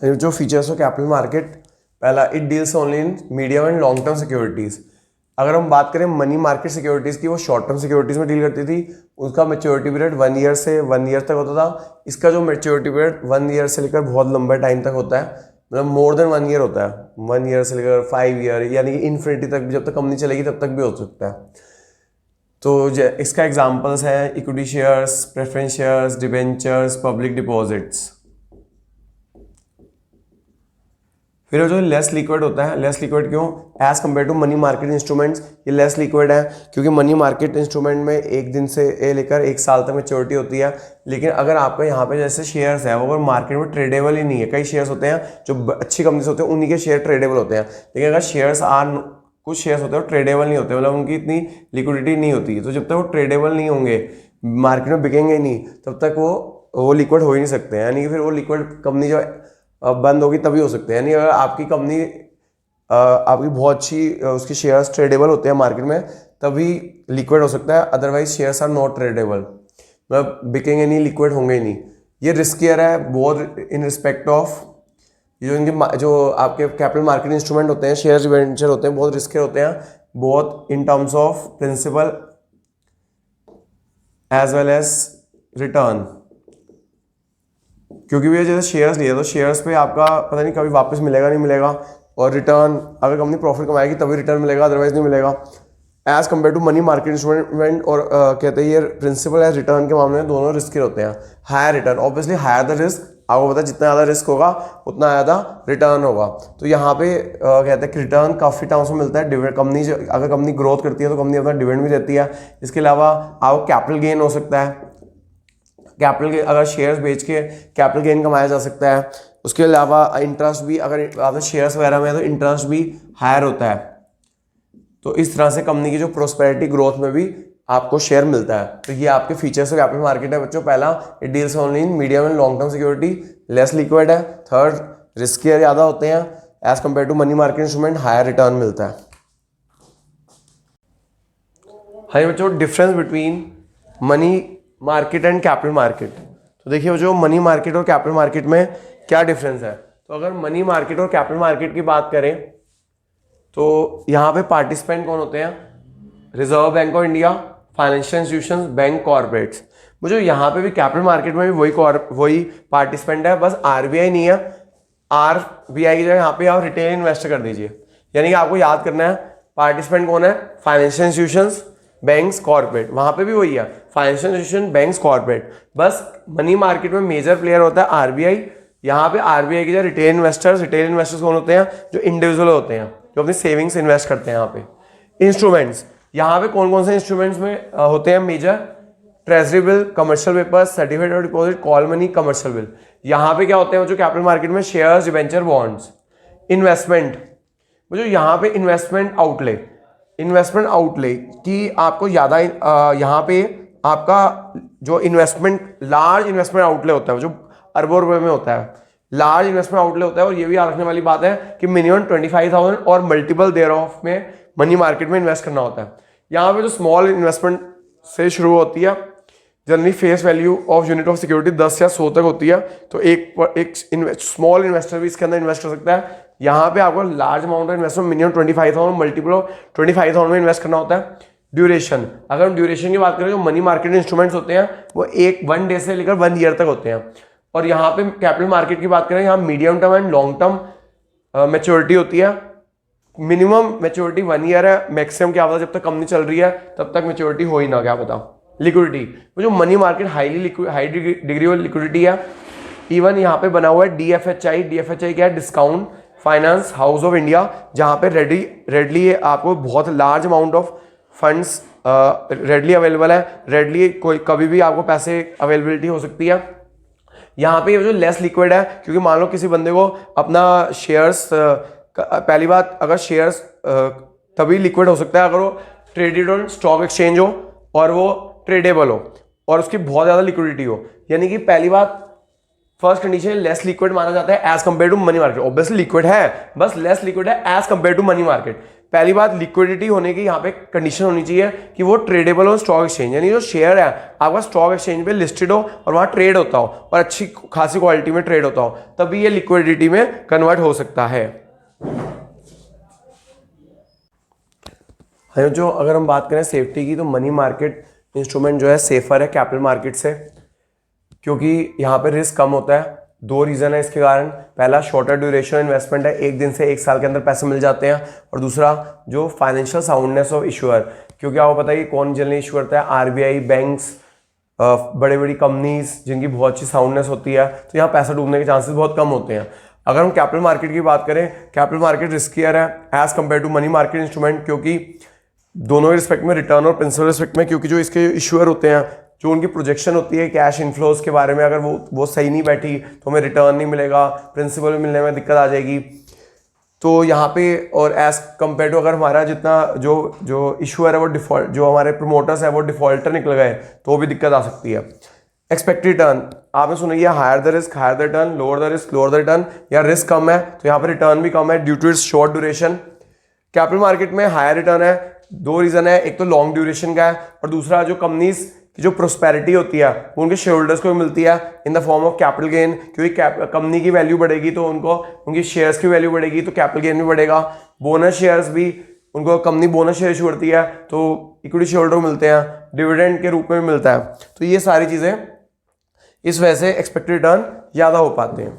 जो फीचर्स हो capital market, पहला it deals only in medium and long term securities. अगर हम बात करें मनी मार्केट सिक्योरिटीज़ की, वो शॉर्ट टर्म सिक्योरिटीज़ में डील करती थी। उसका मैच्योरिटी पीरियड 1 ईयर से 1 ईयर तक होता था। इसका जो मैच्योरिटी पीरियड 1 ईयर से लेकर बहुत लंबे टाइम तक होता है, मतलब मोर देन 1 ईयर होता है। 1 ईयर से लेकर 5 ईयर, यानी कि इन्फिनिटी तक, जब तक कंपनी चलेगी तब तक भी हो सकता है। तो इसका एग्जांपल्स है equity shares, preference shares, debentures, public deposits. फिर जो लेस लिक्विड होता है, लेस लिक्विड क्यों as compare to money market instruments? ये लेस लिक्विड है क्योंकि मनी मार्केट इंस्ट्रूमेंट में 1 दिन से लेकर 1 साल तक मैच्योरिटी होती है। लेकिन अगर आपका यहाँ पे जैसे शेयर्स है, वो अगर मार्केट में ट्रेडेबल ही नहीं है, कई शेयर्स होते हैं जो अच्छी कंपनीज होते हैं उन्हीं के शेयर ट्रेडेबल होते हैं, लेकिन अगर शेयर्स कुछ शेयर्स होते हैं वो ट्रेडेबल नहीं होते, मतलब उनकी इतनी लिक्विडिटी नहीं होती। तो जब तक वो ट्रेडेबल नहीं होंगे, मार्केट में बिकेंगे ही नहीं, तब तक वो लिक्विड हो ही नहीं सकते। यानी कि फिर वो लिक्विड कंपनी जो बंद होगी तभी हो सकते हैं। यानी अगर आपकी कंपनी आपकी बहुत अच्छी उसकी शेयर्स ट्रेडेबल होते हैं मार्केट में, तभी लिक्विड हो सकता है, otherwise shares are not tradable, मतलब बिकेंगे नहीं, लिक्विड होंगे नहीं। ये रिस्कियर है बहुत इन रिस्पेक्ट ऑफ जो आपके कैपिटल मार्केट इंस्ट्रूमेंट होते हैं, शेयर्स वेंचर होते हैं, बहुत रिस्कियर होते हैं, बहुत in terms of principal as well as return. क्योंकि भैया जैसे शेयर्स लिए तो शेयर्स पे आपका पता नहीं कभी वापस मिलेगा नहीं मिलेगा, और रिटर्न अगर कंपनी प्रॉफिट कमाएगी तभी रिटर्न मिलेगा, अदरवाइज नहीं मिलेगा। As compare to money market instrument, और कहते हैं ये प्रिंसिपल एज रिटर्न के मामले में दोनों रिस्की होते हैं। Higher return, obviously higher the risk, आपको पता है जितना ज़्यादा रिस्क होगा उतना ज़्यादा रिटर्न होगा। तो यहाँ पे कहते हैं कि रिटर्न काफ़ी टाइम्स में मिलता है। डिविडेंड कंपनी अगर कंपनी ग्रोथ करती है तो कंपनी अपना डिविडेंड भी देती है। इसके अलावा आपको कैपिटल गेन हो सकता है, कैपिटल गेन अगर शेयर्स बेच के कैपिटल गेन कमाया जा सकता है। उसके अलावा इंटरेस्ट भी, अगर आपने शेयर्स वगैरह में है तो इंटरेस्ट भी हायर होता है। तो इस तरह से कंपनी की जो प्रोस्पेरिटी ग्रोथ में भी आपको शेयर मिलता है। तो ये आपके फीचर्स ऑफ कैपिटल मार्केट है बच्चों। पहला, it deals only in medium and long term security, less liquid है। थर्ड, रिस्कियर ज़्यादा होते हैं as compare to money market instrument, higher return मिलता है। हाँ बच्चों, difference between money market and capital market. तो देखिए जो मनी मार्केट और कैपिटल मार्केट में क्या डिफरेंस है। तो अगर मनी मार्केट और कैपिटल मार्केट की बात करें तो यहाँ पे पार्टिसिपेंट कौन होते हैं? Reserve bank of India, financial institutions, bank, corporates. मुझे यहाँ पे भी कैपिटल मार्केट में भी वही पार्टिसिपेंट है, बस आरबीआई नहीं है। आरबीआई की जगह यहाँ पे आप रिटेल इन्वेस्टर कर दीजिए। यानी कि आपको याद करना है पार्टिसिपेंट कौन है? Financial institutions, banks, corporate. वहाँ पे भी वही है, फाइनेंशियल इंस्टीट्यूशन, बैंक्स, कॉर्पोरेट। बस मनी मार्केट में मेजर प्लेयर होता है आरबीआई। यहाँ पे आरबीआई की जगह रिटेल इन्वेस्टर्स कौन होते हैं? जो इंडिविजुअल होते हैं, जो अपनी सेविंग्स इन्वेस्ट करते हैं। यहाँ पे इंस्ट्रूमेंट्स, यहाँ पे कौन कौन से इंस्ट्रूमेंट्स में होते हैं major? Treasury bill, commercial paper, certificate of deposit, call money, commercial bill. यहाँ पे क्या होते हैं जो कैपिटल मार्केट में? Shares, debenture, bonds. इन्वेस्टमेंट, जो यहाँ पे इन्वेस्टमेंट आउटले की आपको ज़्यादा यहाँ पे आपका जो इन्वेस्टमेंट, लार्ज इन्वेस्टमेंट आउटले होता है जो अरबों रुपए में होता है, लार्ज इन्वेस्टमेंट आउटले होता है। और ये भी याद रखने वाली बात है कि मिनिमम 25,000 और मल्टीपल देयर ऑफ में मनी मार्केट में इन्वेस्ट करना होता है। यहाँ पे जो स्मॉल इन्वेस्टमेंट से शुरू होती है, generally face value of unit of security 10 या 100 तक होती है। तो एक स्मॉल इन्वेस्टर भी इसके अंदर इन्वेस्ट कर सकता है। यहाँ पे आपको large amount of investment minimum 25,000 multiple 25,000 में इन्वेस्ट करना होता है। ड्यूरेशन, अगर हम ड्यूरेशन की बात करें, जो मनी मार्केट इंस्ट्रूमेंट्स होते हैं वो 1 डे से लेकर 1 ईयर तक होते हैं। और यहाँ पे कैपिटल मार्केट की बात करें, यहाँ medium term and long term maturity होती है। मिनिमम मैच्योरिटी 1 ईयर है, मैक्सिमम क्या पता जब तक कंपनी चल रही है तब तक मैच्योरिटी हो ही ना, क्या पता। लिक्विडिटी, वो जो money market high degree of liquidity है। इवन यहाँ पे बना हुआ है डीएफएचआई क्या है? Discount finance house of India, जहाँ पे रेडली आपको बहुत large amount of funds readily available है। रेडली कोई कभी भी आपको पैसे अवेलेबिलिटी हो सकती है। यहाँ पे जो लेस लिक्विड है, क्योंकि मान लो किसी बंदे को अपना शेयर्स, पहली बात अगर शेयर्स तभी लिक्विड हो सकता है अगर वो ट्रेडेड ऑन स्टॉक एक्सचेंज हो और वो ट्रेडेबल हो और उसकी बहुत ज़्यादा लिक्विडिटी हो। यानी कि पहली बात फर्स्ट कंडीशन लेस लिक्विड माना जाता है as compare to money market. Obviously liquid है, बस लेस लिक्विड है as compare to money market. पहली बात, लिक्विडिटी होने की यहाँ पे कंडीशन होनी चाहिए कि वो ट्रेडेबल हो स्टॉक एक्सचेंज, यानी जो शेयर है आपका स्टॉक एक्सचेंज पे लिस्टेड हो और वहाँ ट्रेड होता हो और अच्छी खासी क्वालिटी में ट्रेड होता हो, तभी ये लिक्विडिटी में कन्वर्ट हो सकता है। जो अगर हम बात करें सेफ्टी की, तो मनी मार्केट इंस्ट्रूमेंट जो है सेफर है कैपिटल मार्केट से, क्योंकि यहाँ पे रिस्क कम होता है। दो रीज़न है इसके कारण। पहला, शॉर्टर ड्यूरेशन इन्वेस्टमेंट है, 1 दिन से 1 साल के अंदर पैसे मिल जाते हैं। और दूसरा, जो फाइनेंशियल साउंडनेस ऑफ इशूअर, क्योंकि आपको पता है कि कौन जनरली इशू करता है, आरबीआई, बैंक्स, बड़े बड़ी कंपनीज जिनकी बहुत अच्छी साउंडनेस होती है, तो यहाँ पैसा डूबने के चांसेस बहुत कम होते हैं। अगर हम कैपिटल मार्केट की बात करें, कैपिटल मार्केट रिस्कियर है as compare to money market instrument, क्योंकि दोनों के रिस्पेक्ट में, रिटर्न और प्रिंसिपल रिस्पेक्ट में, क्योंकि जो इसके इशूअर होते हैं, जो उनकी प्रोजेक्शन होती है कैश इनफ्लोज के बारे में, अगर वो सही नहीं बैठी तो हमें रिटर्न नहीं मिलेगा, प्रिंसिपल मिलने में दिक्कत आ जाएगी। तो यहाँ पे और एज कम्पेयर टू अगर हमारा जितना जो इशूअर है वो डिफॉल्ट, जो हमारे प्रमोटर्स है वो डिफॉल्टर निकल गए, तो भी दिक्कत आ सकती है। एक्सपेक्टेड रिटर्न आपने सुना है, higher the risk higher the return, lower the risk lower the return, या रिस्क कम है तो यहाँ पर रिटर्न भी कम है due to its short duration. Capital market में हायर रिटर्न है, 2 रीजन है, एक तो लॉन्ग ड्यूरेशन का है और दूसरा जो कंपनीज की जो प्रोस्पेरिटी होती है वो उनके शेयर होल्डर्स को भी मिलती है in the form of capital gain, क्योंकि कंपनी की वैल्यू बढ़ेगी तो उनको उनकी शेयर्स की वैल्यू बढ़ेगी, तो कैपिटल गेन भी बढ़ेगा। बोनस शेयर्स भी, उनको कंपनी बोनस शेयर इशू करती है तो इक्विटी शेयर होल्डर को मिलते हैं, डिविडेंड के रूप में भी मिलता है। तो ये सारी चीज़ें इस वजह से एक्सपेक्टेड रिटर्न ज़्यादा हो पाते हैं।